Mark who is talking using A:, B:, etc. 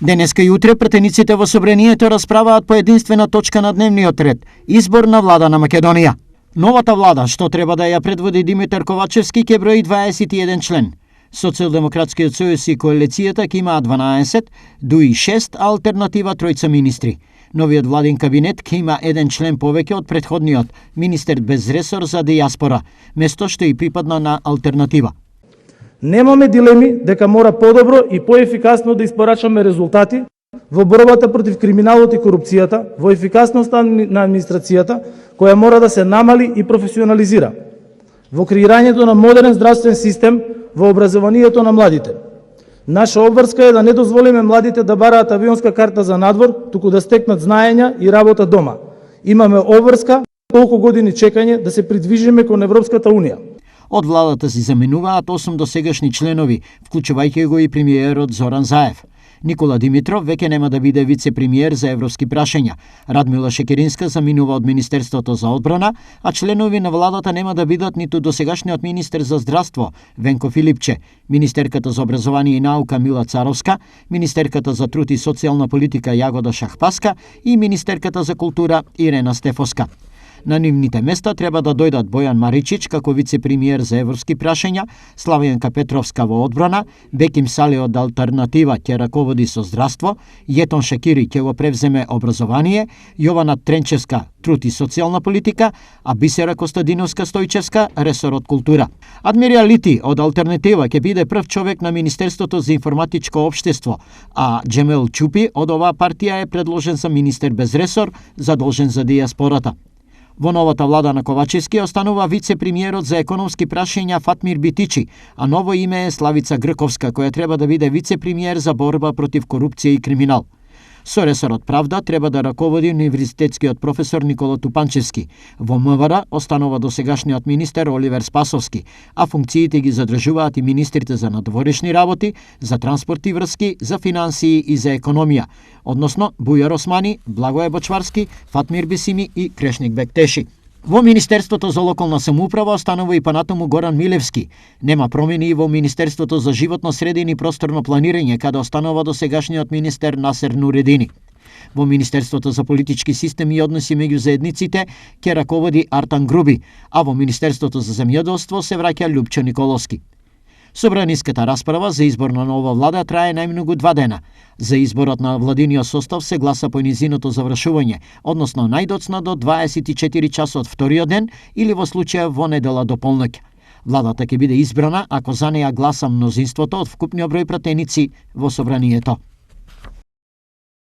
A: Денеска и утре пратениците во собранието расправаат по единствена точка на дневниот ред – избор на влада на Македонија. Новата влада, што треба да ја предводи Димитар Ковачевски, ќе брои 21 член. Социјалдемократскиот сојуз и коалицијата ќе имаат 12, дуи 6, а алтернатива тројца министри. Новиот владин кабинет ќе има еден член повеќе од претходниот, министер без ресор за дијаспора, место што и припадна на алтернатива.
B: Немаме дилеми дека мора подобро и поефикасно да испорачаме резултати во борбата против криминалот и корупцијата, во ефикасноста на администрацијата, која мора да се намали и професионализира, во креирањето на модерен здравствен систем, во образованието на младите. Наша обврска е да не дозволиме младите да бараат авионска карта за надвор, туку да стекнат знаења и работа дома. Имаме обврска, колку години чекање да се придвижиме кон Европската Унија.
A: Од владата си заменуваат 8 досегашни членови, вклучувајќи го и премиерот Зоран Заев. Никола Димитров веќе нема да биде вице-премиер за европски прашања. Радмила Шекеринска заминува од Министерството за одбрана, а членови на владата нема да бидат ниту досегашниот министер за здравство Венко Филипче, министерката за образование и наука Мила Царовска, министерката за труд и социјална политика Јагода Шахпаска и министерката за култура Ирена Стефоска. На нивните места треба да дојдат Бојан Маричич како вице-премиер за европски прашања, Славјанка Петровска во одбрана, Беким Сали од алтернатива ќе раководи со здравство, Јетон Шакири ќе го превземе образование, Јована Тренчевска труд и социјална политика, а Бисера Костадиновска Стојчевска ресорот култура. Адмирал Лити од алтернатива ќе биде прв човек на Министерството за информатичко општество, а Џемел Чупи од оваа партија е предложен за министер без ресор, задолжен за дијаспората. Во новата влада на Ковачевски останува вице-премиерот за економски прашања Фатмир Битичи, а ново име е Славица Грковска, која треба да биде вице-премиер за борба против корупција и криминал. Со ресорот правда треба да раководи универзитетскиот професор Никола Тупанчевски. Во МВР останува досегашниот министер Оливер Спасовски, а функциите ги задржуваат и министрите за надворешни работи, за транспорт и врски, за финансии и за економија, односно Бујар Османи, Благоје Бочварски, Фатмир Бисими и Крешник Бектеши. Во Министерството за локална самоуправа останува и понатаму Горан Милевски. Нема промени и во Министерството за животно средина и просторно планирање, каде останува досегашниот министер Насер Нуредини. Во Министерството за политички систем и односи меѓу заедниците ќе раководи Артан Груби, а во Министерството за земјоделство се враќа Љупчо Николовски. Собраниската расправа за избор на нова влада трае најмногу 2 дена. За изборот на владиниот состав се гласа по низиното завршување, односно најдоцна до 24 часот вториот ден или во случај во недела до полноќ. Владата ќе биде избрана ако за неја гласа мнозинството од вкупниот број пратеници во собранието.